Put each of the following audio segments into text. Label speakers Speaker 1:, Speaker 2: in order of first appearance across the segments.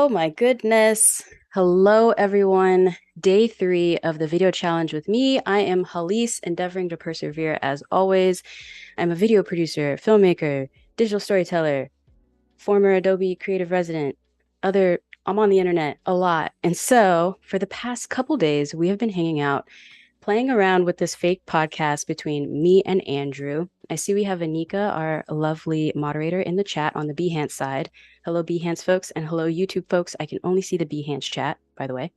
Speaker 1: Oh my goodness. Hello, everyone. Day 3 of the video challenge with me. I am Hallease, endeavoring to persevere as always. I'm a video producer, filmmaker, digital storyteller, former Adobe creative resident, I'm on the internet a lot. And so for the past couple days, we have been hanging out, playing around with this fake podcast between me and Andrew. I see we have Anika, our lovely moderator, in the chat on the Behance side. Hello, Behance folks, and hello, YouTube folks. I can only see the Behance chat, by the way.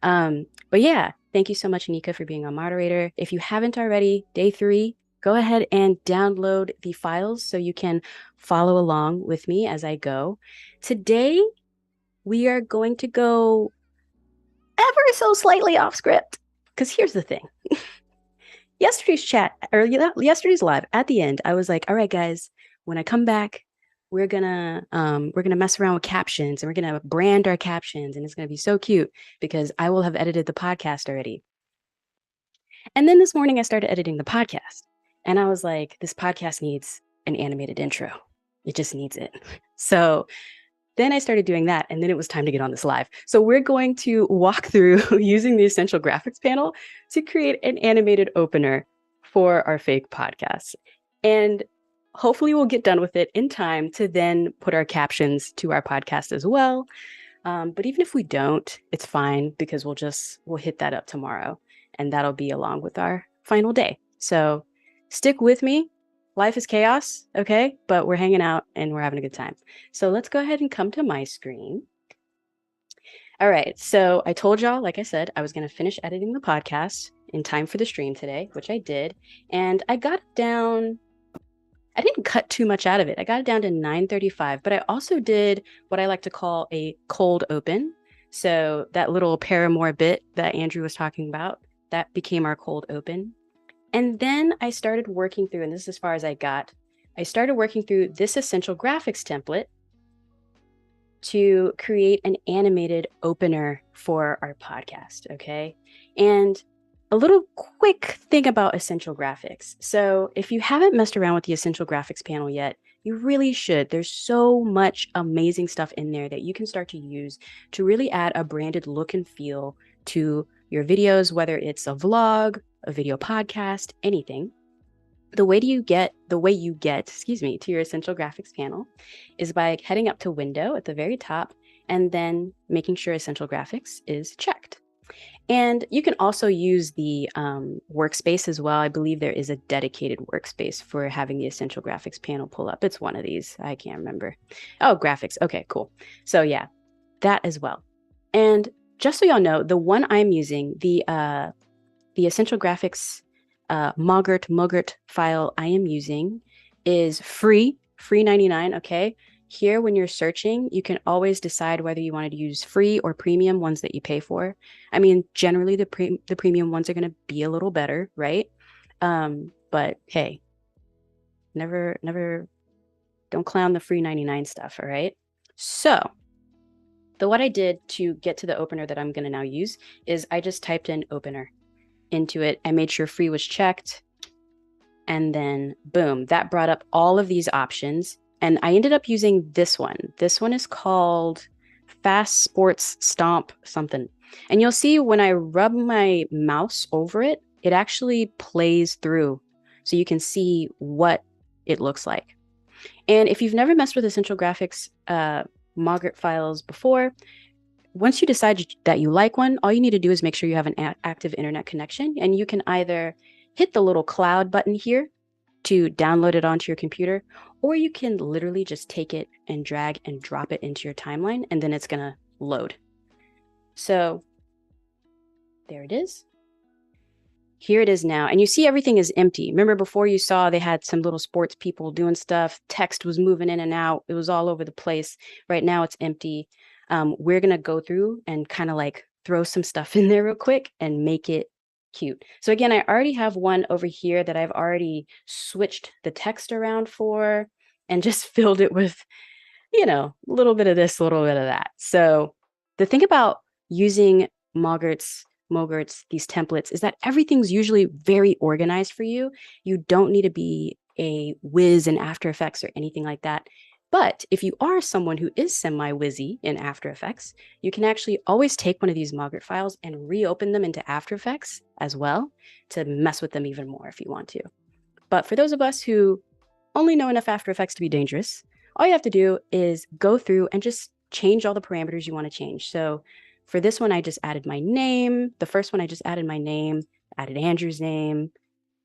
Speaker 1: But yeah, thank you so much, Anika, for being a moderator. If you haven't already, day 3, go ahead and download the files so you can follow along with me as I go. Today, we are going to go ever so slightly off script. Because here's the thing. Yesterday's chat, or yesterday's live, at the end, I was like, all right, guys, when I come back, we're gonna mess around with captions and we're gonna brand our captions, and it's gonna be so cute because I will have edited the podcast already. And then this morning I started editing the podcast, and I was like, this podcast needs an animated intro. It just needs it. So then I started doing that, and then it was time to get on this live. So we're going to walk through using the Essential Graphics panel to create an animated opener for our fake podcast. And hopefully we'll get done with it in time to then put our captions to our podcast as well. But even if we don't, it's fine because we'll hit that up tomorrow, and that'll be along with our final day. So stick with me. Life is chaos, okay? But we're hanging out and we're having a good time. So let's go ahead and come to my screen. All right, so I told y'all, like I said, I was going to finish editing the podcast in time for the stream today, which I did. And I got it down, I didn't cut too much out of it. I got it down to 9:35, but I also did what I like to call a cold open. So that little Paramore bit that Andrew was talking about, that became our cold open. And then I started working through, and this is as far as I got, I started working through this Essential Graphics template to create an animated opener for our podcast, okay? And a little quick thing about Essential Graphics. So if you haven't messed around with the Essential Graphics panel yet, you really should. There's so much amazing stuff in there that you can start to use to really add a branded look and feel to your videos, whether it's a vlog, a video podcast, anything. The way you get, to your Essential Graphics panel is by heading up to Window at the very top and then making sure Essential Graphics is checked. And you can also use the workspace as well. I believe there is a dedicated workspace for having the Essential Graphics panel pull up. It's one of these. I can't remember. Oh, graphics. Okay, cool. So yeah, that as well. And just so y'all know, the one I'm using, the Essential Graphics MOGRT file I am using is free 99, okay? Here, when you're searching, you can always decide whether you wanted to use free or premium ones that you pay for. I mean, generally, the premium ones are going to be a little better, right? But hey, never, don't clown the free 99 stuff, all right? So, what I did to get to the opener that I'm going to now use is I just typed in opener into it. I made sure free was checked, and then boom, that brought up all of these options. And I ended up using this one. This one is called Fast Sports Stomp something. And you'll see when I rub my mouse over it, it actually plays through so you can see what it looks like. And if you've never messed with Essential Graphics MOGRT files before, once you decide that you like one, all you need to do is make sure you have an active internet connection, and you can either hit the little cloud button here to download it onto your computer, or you can literally just take it and drag and drop it into your timeline, and then it's going to load. So there it is. Here it is now. And you see everything is empty. Remember before you saw they had some little sports people doing stuff. Text was moving in and out. It was all over the place. Right now it's empty. We're going to go through and kind of like throw some stuff in there real quick and make it cute. So again, I already have one over here that I've already switched the text around for and just filled it with, a little bit of this, a little bit of that. So the thing about using MOGRTs, these templates, is that everything's usually very organized for you. You don't need to be a whiz in After Effects or anything like that. But if you are someone who is semi-whizzy in After Effects, you can actually always take one of these MOGRT files and reopen them into After Effects as well to mess with them even more if you want to. But for those of us who only know enough After Effects to be dangerous, all you have to do is go through and just change all the parameters you want to change. So for this one, I just added my name. The first one, I just added my name, added Andrew's name.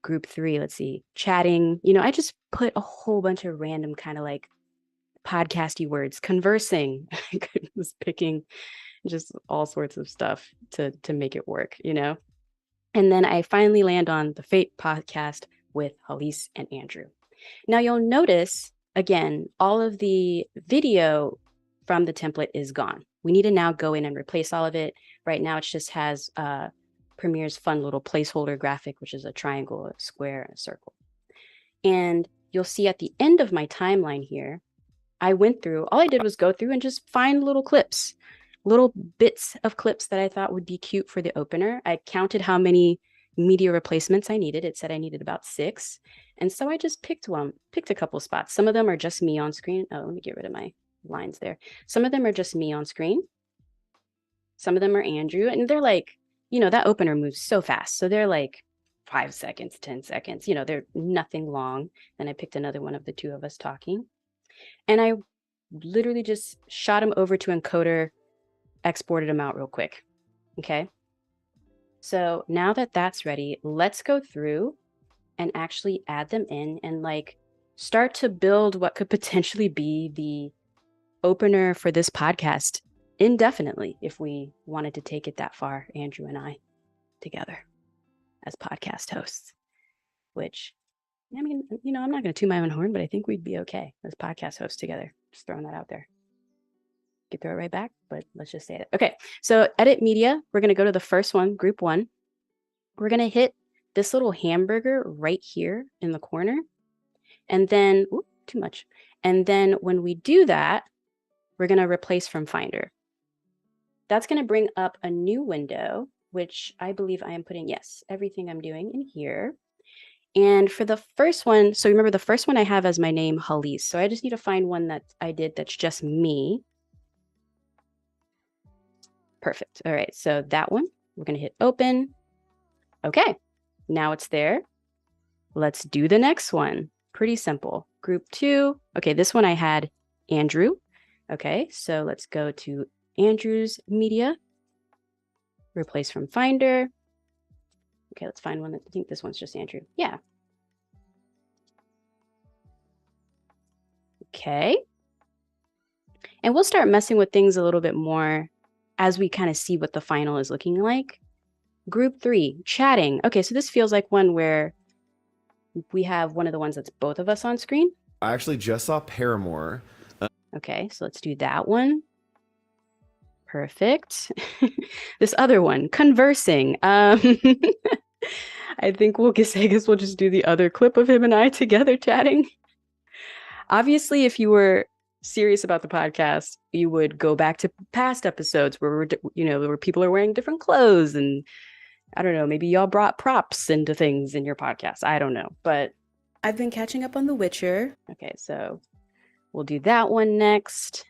Speaker 1: Group 3, let's see, chatting. I just put a whole bunch of random kind of like podcasty words, conversing. I was picking just all sorts of stuff to make it work, And then I finally land on the Fate podcast with Hallease and Andrew. Now you'll notice, again, all of the video from the template is gone. We need to now go in and replace all of it. Right now it just has Premiere's fun little placeholder graphic, which is a triangle, a square, and a circle. And you'll see at the end of my timeline here, I went through, all I did was go through and just find little clips, little bits of clips that I thought would be cute for the opener. I counted how many media replacements I needed. It said I needed about 6. And so I just picked a couple spots. Some of them are just me on screen. Oh, let me get rid of my lines there. Some of them are just me on screen. Some of them are Andrew. And they're like, that opener moves so fast. So they're like 5 seconds, 10 seconds. They're nothing long. Then I picked another one of the two of us talking. And I literally just shot them over to encoder, exported them out real quick. Okay. So now that that's ready, let's go through and actually add them in and like start to build what could potentially be the opener for this podcast indefinitely if we wanted to take it that far, Andrew and I together as podcast hosts, which, I mean, I'm not going to toot my own horn, but I think we'd be okay as podcast hosts together. Just throwing that out there. Could throw it right back, but let's just say it. Okay, so edit media. We're going to go to the first one, group 1. We're going to hit this little hamburger right here in the corner. And then, too much. And then when we do that, we're going to replace from Finder. That's going to bring up a new window, which I believe I am putting, yes, everything I'm doing in here. And for the first one, so remember the first one I have as my name, Hallease. So I just need to find one that I did that's just me. Perfect. All right, so that one, we're going to hit open. Okay, now it's there. Let's do the next one. Pretty simple. Group 2. Okay, this one I had Andrew. Okay, so let's go to Andrew's media. Replace from Finder. Okay, let's find one that I think this one's just Andrew. Yeah. Okay. And we'll start messing with things a little bit more as we kind of see what the final is looking like. Group 3, chatting. Okay, so this feels like one where we have one of the ones that's both of us on screen.
Speaker 2: I actually just saw Paramore.
Speaker 1: Okay, so let's do that one. Perfect. This other one, conversing. I think I guess we'll just do the other clip of him and I together chatting. Obviously, if you were serious about the podcast, you would go back to past episodes where where people are wearing different clothes, and I don't know, maybe y'all brought props into things in your podcast. I don't know, but I've been catching up on The Witcher. Okay, so we'll do that one next.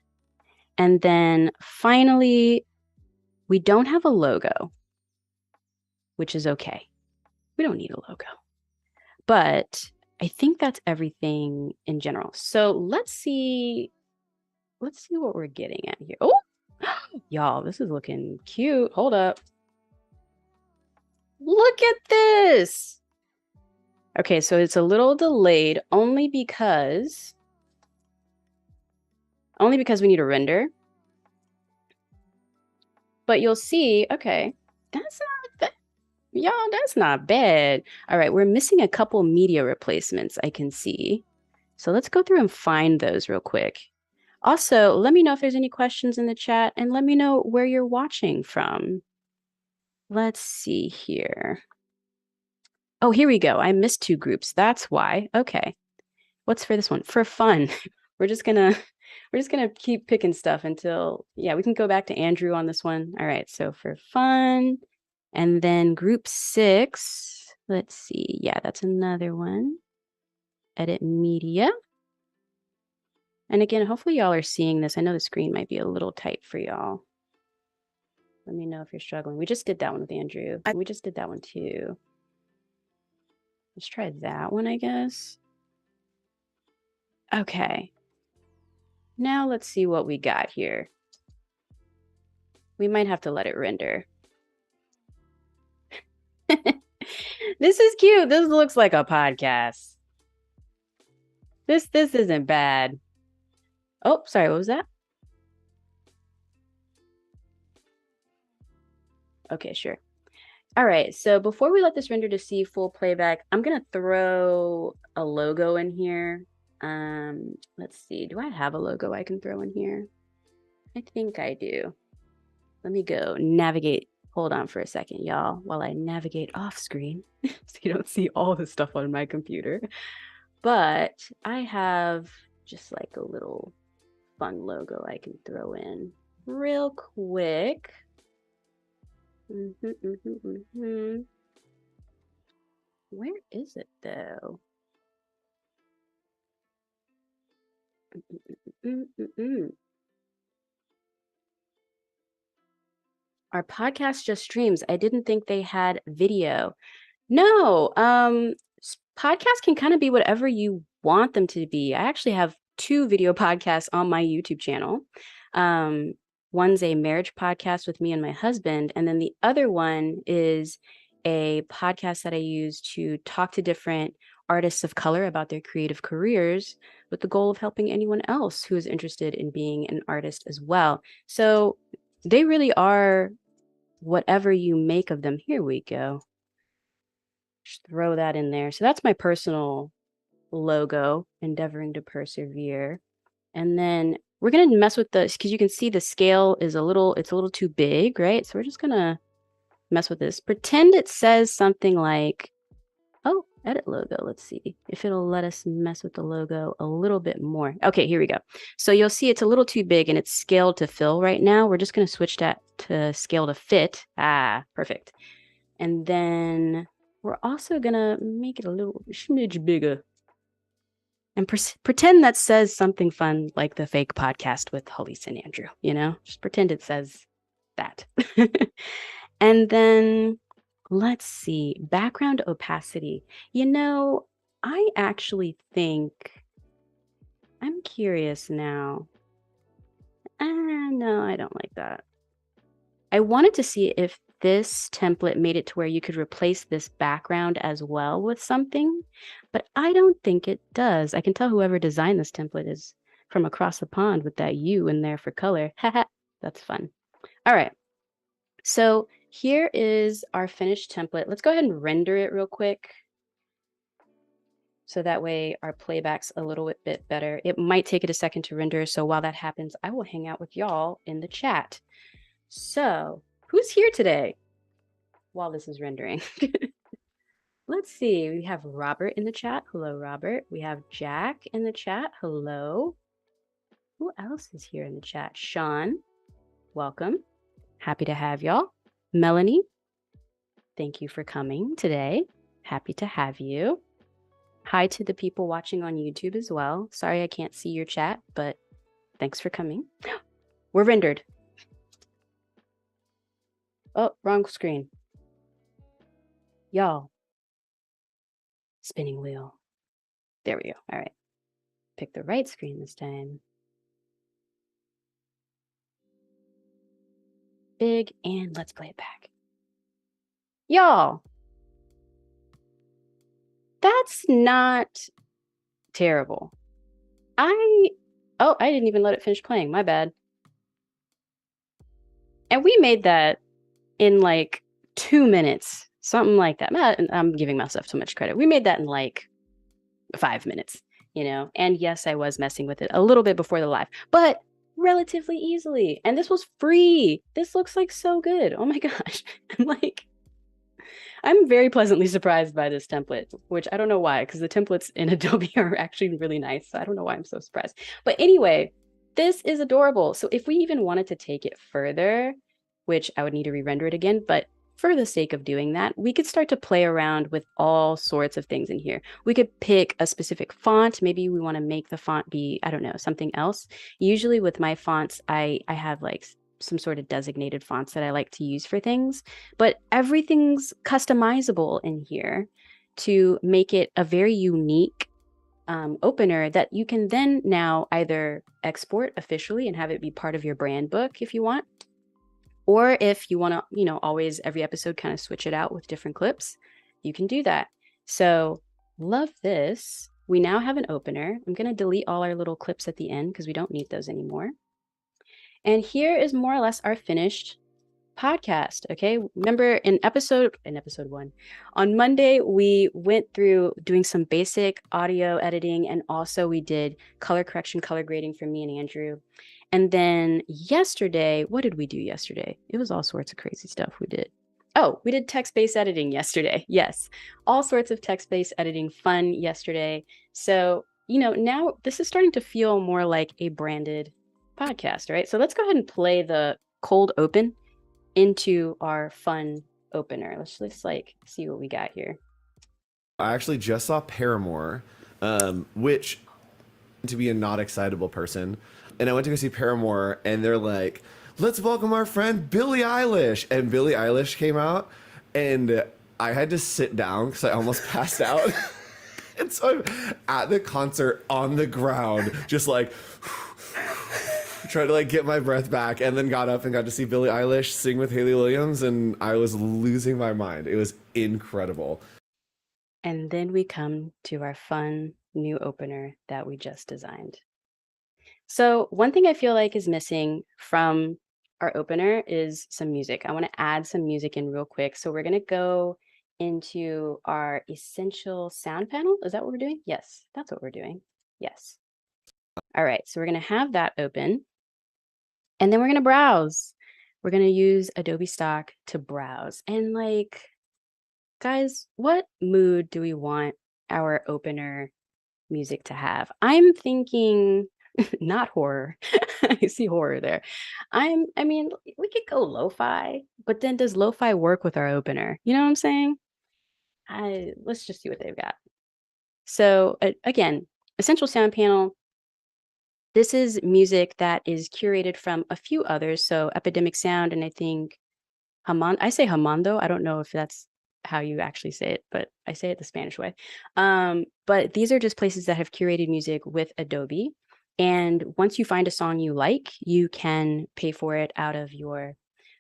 Speaker 1: And then finally, we don't have a logo, which is okay. We don't need a logo. But I think that's everything in general. So let's see what we're getting at here. Oh, y'all, this is looking cute. Hold up. Look at this. Okay, so it's a little delayed only because we need a render. But you'll see, okay, that's not bad. All right, we're missing a couple media replacements I can see. So let's go through and find those real quick. Also, let me know if there's any questions in the chat and let me know where you're watching from. Let's see here. Oh, here we go. I missed 2 groups. That's why. Okay. What's for this one? For fun. We're just gonna keep picking stuff until, yeah, we can go back to Andrew on this one. All right, so for fun. And then group 6, let's see. Yeah, that's another one. Edit media. And again, hopefully y'all are seeing this. I know the screen might be a little tight for y'all. Let me know if you're struggling. We just did that one with Andrew. We just did that one too. Let's try that one, I guess. Okay. Now let's see what we got here. We might have to let it render. This is cute. This looks like a podcast. This isn't bad. Oh, sorry, what was that? Okay, sure. All right, so before we let this render to see full playback, I'm gonna throw a logo in here. Let's see, do I have a logo I can throw in here? I think I do. Let me go navigate. Hold on for a second, y'all, while I navigate off screen so you don't see all the stuff on my computer. But I have just like a little fun logo I can throw in real quick. Where is it though? Our podcast just streams. I didn't think they had video. No, podcasts can kind of be whatever you want them to be. I actually have 2 video podcasts on my YouTube channel. One's a marriage podcast with me and my husband, and then the other one is a podcast that I use to talk to different artists of color about their creative careers with the goal of helping anyone else who is interested in being an artist as well. So they really are whatever you make of them. Here we go. Just throw that in there. So that's my personal logo, endeavoring to persevere. And then we're going to mess with this because you can see the scale is it's a little too big, right? So we're just going to mess with this. Pretend it says something like, oh, edit logo. Let's see if it'll let us mess with the logo a little bit more. Okay, here we go. So you'll see it's a little too big and it's scaled to fill right now. We're just going to switch that to scale to fit. Ah, perfect. And then we're also going to make it a little smidge bigger. And pretend that says something fun like the fake podcast with Hallease and Andrew, you know? Just pretend it says that. And then let's see, background opacity. You know, I actually think, I'm curious now. No, I don't like that. I wanted to see if this template made it to where you could replace this background as well with something, but I don't think it does. I can tell whoever designed this template is from across the pond with that U in there for color. That's fun. All right. So here is our finished template. Let's go ahead and render it real quick. So that way our playback's a little bit better. It might take it a second to render. So while that happens, I will hang out with y'all in the chat. So who's here today while this is rendering? Let's see. We have Robert in the chat. Hello, Robert. We have Jack in the chat. Hello. Who else is here in the chat? Sean, welcome. Happy to have y'all. Melanie, thank you for coming today. Happy to have you. Hi to the people watching on YouTube as well. Sorry I can't see your chat, but thanks for coming. We're rendered. Oh, wrong screen. Y'all. Spinning wheel. There we go. All right. Pick the right screen this time. Big, and let's play it back. Y'all. That's not terrible. I didn't even let it finish playing. My bad. And we made that in like 2 minutes, something like that. I'm giving myself so much credit. We made that in like 5 minutes, you know? And yes, I was messing with it a little bit before the live, but relatively easily. And this was free. This looks like so good. Oh my gosh. I'm very pleasantly surprised by this template, which I don't know why, because the templates in Adobe are actually really nice. So I don't know why I'm so surprised. But anyway, this is adorable. So if we even wanted to take it further, which I would need to re-render it again, but for the sake of doing that, we could start to play around with all sorts of things in here. We could pick a specific font. Maybe we want to make the font be, I don't know, something else. Usually with my fonts, I have like some sort of designated fonts that I like to use for things, but everything's customizable in here to make it a very unique opener that you can then now either export officially and have it be part of your brand book if you want, or if you want to, always every episode kind of switch it out with different clips, you can do that. So love this. We now have an opener. I'm going to delete all our little clips at the end because we don't need those anymore. And here is more or less our finished podcast. Okay. Remember in episode 1, on Monday, we went through doing some basic audio editing, and also we did color correction, color grading for me and Andrew. And then yesterday, what did we do yesterday? It was all sorts of crazy stuff we did. Oh, we did text-based editing yesterday. Yes, all sorts of text-based editing fun yesterday. So, now this is starting to feel more like a branded podcast, right? So let's go ahead and play the cold open into our fun opener. Let's just see what we got here.
Speaker 2: I actually just saw Paramore, which to be a not excitable person, and I went to go see Paramore, and they're like, "Let's welcome our friend Billie Eilish," and Billie Eilish came out, and I had to sit down because I almost passed out. And so I'm at the concert on the ground, just like trying to like get my breath back, and then got up and got to see Billie Eilish sing with Hayley Williams, and I was losing my mind. It was incredible.
Speaker 1: And then we come to our fun new opener that we just designed. So one thing I feel like is missing from our opener is some music. I want to add some music in real quick. So we're going to go into our essential sound panel. Is that what we're doing? Yes, that's what we're doing. Yes. All right. So we're going to have that open. And then we're going to browse. We're going to use Adobe Stock to browse. And guys, what mood do we want our opener music to have? I'm thinking not horror. I see horror there. I mean, we could go lo-fi, but then does lo-fi work with our opener? You know what I'm saying? Let's just see what they've got. So again, Essential Sound Panel. This is music that is curated from a few others. So Epidemic Sound, and I think I say Hamando. I don't know if that's how you actually say it, but I say it the Spanish way. But these are just places that have curated music with Adobe. And once you find a song you like, you can pay for it out of your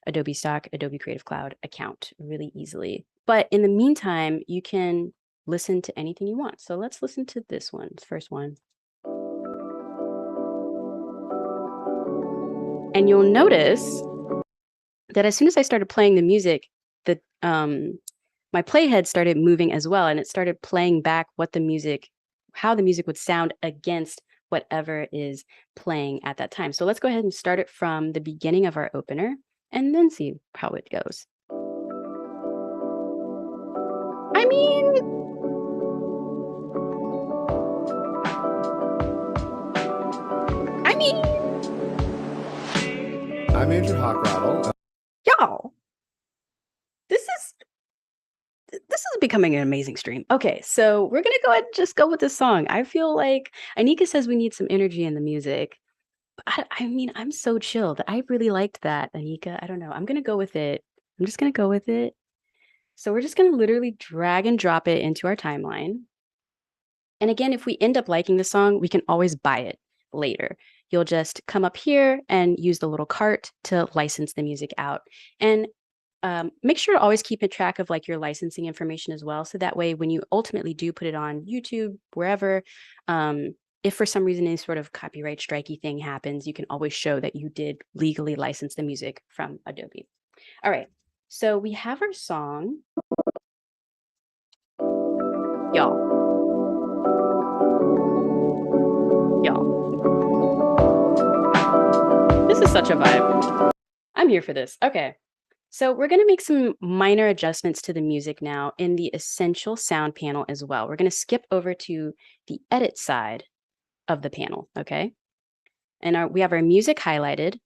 Speaker 1: Adobe Stock, Adobe Creative Cloud account really easily. But in the meantime, you can listen to anything you want. So let's listen to this one, first one. And you'll notice that as soon as I started playing the music, my playhead started moving as well, and it started playing back how the music would sound against whatever is playing at that time. So let's go ahead and start it from the beginning of our opener and then see how it goes. I mean,
Speaker 2: I'm Andrew Hockrattle.
Speaker 1: Y'all, this is becoming an amazing stream. Okay, so we're gonna go ahead and just go with this song. I feel like Anika says we need some energy in the music. I mean, I'm so chilled. I really liked that, Anika. I don't know. I'm gonna go with it. I'm just gonna go with it. So we're just gonna literally drag and drop it into our timeline. And again, if we end up liking the song, we can always buy it later. You'll just come up here and use the little cart to license the music out. And make sure to always keep a track of your licensing information as well. So that way, when you ultimately do put it on YouTube, wherever, if for some reason any sort of copyright strikey thing happens, you can always show that you did legally license the music from Adobe. All right, so we have our song. Y'all. This is such a vibe. I'm here for this. Okay. So we're going to make some minor adjustments to the music now in the Essential Sound panel as well. We're going to skip over to the edit side of the panel, okay? And we have our music highlighted.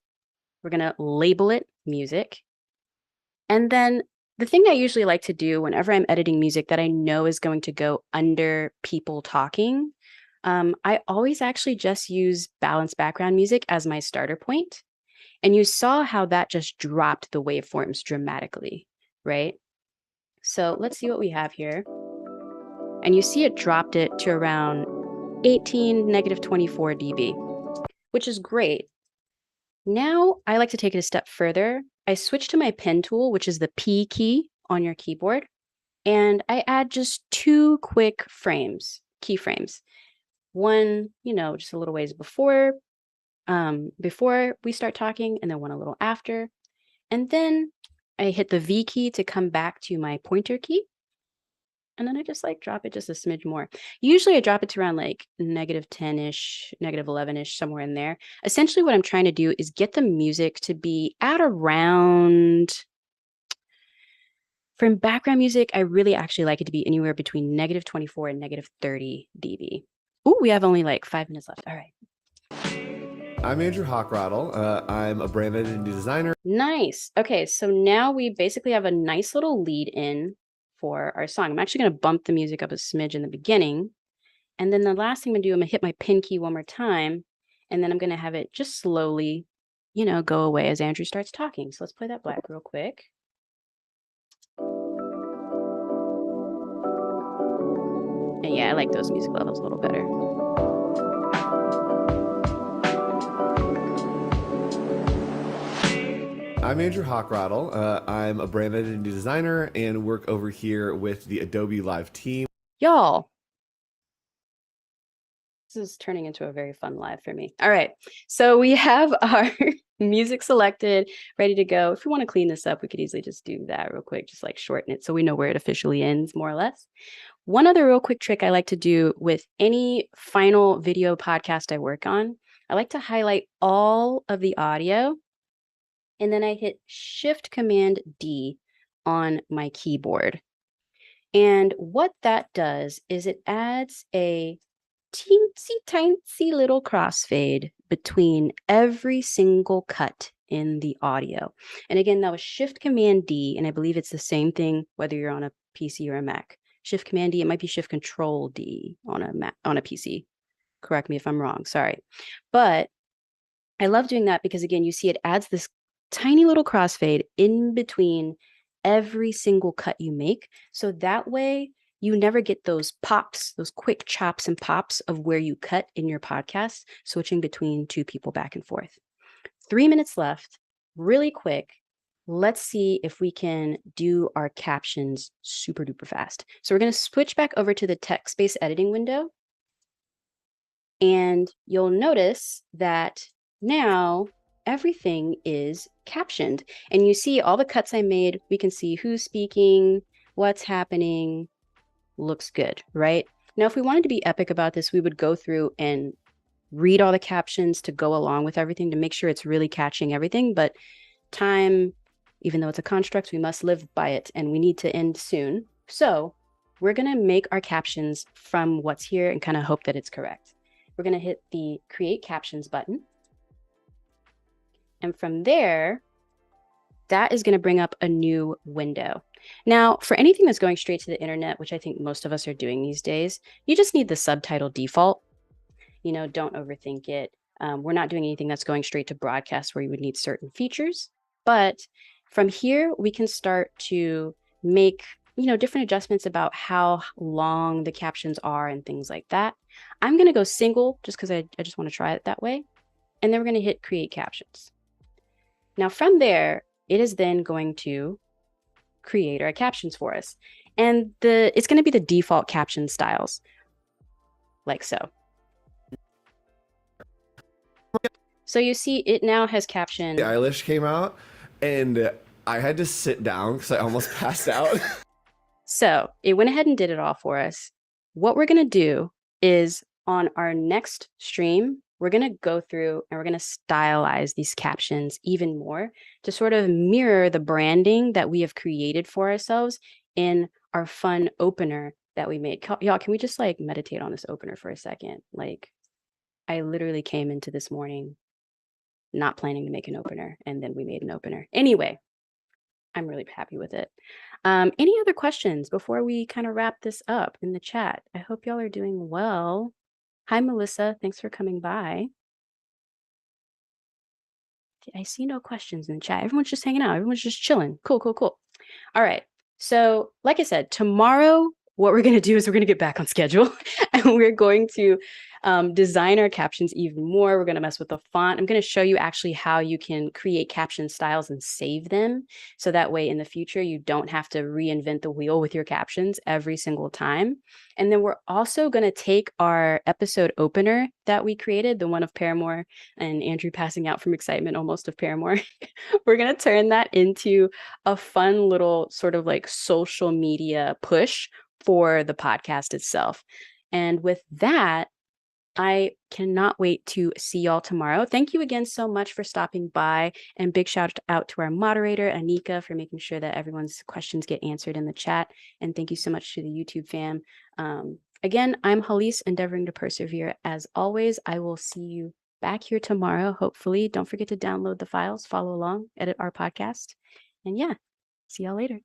Speaker 1: We're going to label it music. And then the thing I usually like to do whenever I'm editing music that I know is going to go under people talking, I always actually just use balanced background music as my starter point. And you saw how that just dropped the waveforms dramatically, right? So let's see what we have here. And you see it dropped it to around 18, -24 dB, which is great. Now I like to take it a step further. I switch to my pen tool, which is the P key on your keyboard, and I add just 2 quick frames, keyframes. One, just a little ways before we start talking, and then one a little after. And then I hit the V key to come back to my pointer key. And then I just like drop it just a smidge more. Usually I drop it to around like -10-ish, -11-ish, somewhere in there. Essentially what I'm trying to do is get the music to be at around, from background music, I really actually like it to be anywhere between -24 and -30 dB. Ooh, we have only like 5 minutes left. All right.
Speaker 2: I'm Andrew Hockrattle. I'm a brand identity designer.
Speaker 1: Nice. Okay, so now we basically have a nice little lead in for our song. I'm actually going to bump the music up a smidge in the beginning. And then the last thing I'm going to do, I'm going to hit my pin key one more time. And then I'm going to have it just slowly, go away as Andrew starts talking. So let's play that back real quick. And yeah, I like those music levels a little better.
Speaker 2: I'm Andrew Hockrattle. I'm a brand identity designer and work over here with the Adobe Live team.
Speaker 1: Y'all, this is turning into a very fun live for me. All right, so we have our music selected, ready to go. If you want to clean this up, we could easily just do that real quick, just like shorten it so we know where it officially ends, more or less. One other real quick trick I like to do with any final video podcast I work on, I like to highlight all of the audio, and then I hit Shift-Command-D on my keyboard. And what that does is it adds a teensy little crossfade between every single cut in the audio. And again, that was Shift-Command-D, and I believe it's the same thing whether you're on a PC or a Mac. Shift-Command-D, it might be Shift-Control-D on a PC. Correct me if I'm wrong, sorry. But I love doing that because, again, you see it adds this tiny little crossfade in between every single cut you make. So that way you never get those pops, those quick chops and pops of where you cut in your podcast, switching between two people back and forth. 3 minutes left, really quick. Let's see if we can do our captions super duper fast. So we're going to switch back over to the text-based editing window. And you'll notice that now everything is captioned. And you see all the cuts I made. We can see who's speaking, what's happening. Looks good, right? Now, if we wanted to be epic about this, we would go through and read all the captions to go along with everything to make sure it's really catching everything. But time, even though it's a construct, we must live by it and we need to end soon. So we're going to make our captions from what's here and kind of hope that it's correct. We're going to hit the Create Captions button. And from there, that is going to bring up a new window. Now, for anything that's going straight to the internet, which I think most of us are doing these days, you just need the subtitle default. Don't overthink it. We're not doing anything that's going straight to broadcast where you would need certain features. But from here, we can start to make different adjustments about how long the captions are and things like that. I'm going to go single just because I just want to try it that way. And then we're going to hit Create Captions. Now from there, it is then going to create our captions for us. And it's going to be the default caption styles, like so. So you see it now has caption.
Speaker 2: Eilish came out and I had to sit down because I almost passed out.
Speaker 1: So it went ahead and did it all for us. What we're going to do is on our next stream, we're going to go through and we're going to stylize these captions even more to sort of mirror the branding that we have created for ourselves in our fun opener that we made. Y'all, can we just like meditate on this opener for a second? Like, I literally came into this morning not planning to make an opener, and then we made an opener. Anyway, I'm really happy with it. Any other questions before we kind of wrap this up in the chat? I hope y'all are doing well. Hi, Melissa. Thanks for coming by. I see no questions in the chat. Everyone's just hanging out. Everyone's just chilling. Cool, cool, cool. All right. So, like I said, tomorrow, what we're going to do is we're going to get back on schedule and we're going to design our captions even more. We're going to mess with the font. I'm going to show you actually how you can create caption styles and save them. So that way in the future, you don't have to reinvent the wheel with your captions every single time. And then we're also going to take our episode opener that we created, the one of Paramore and Andrew passing out from excitement almost of Paramore. We're going to turn that into a fun little sort of like social media push for the podcast itself. And with that, I cannot wait to see y'all tomorrow. Thank you again so much for stopping by, and big shout out to our moderator, Anika, for making sure that everyone's questions get answered in the chat. And thank you so much to the YouTube fam. Again, I'm Hallease, endeavoring to persevere. As always, I will see you back here tomorrow, hopefully. Don't forget to download the files, follow along, edit our podcast. And yeah, see y'all later.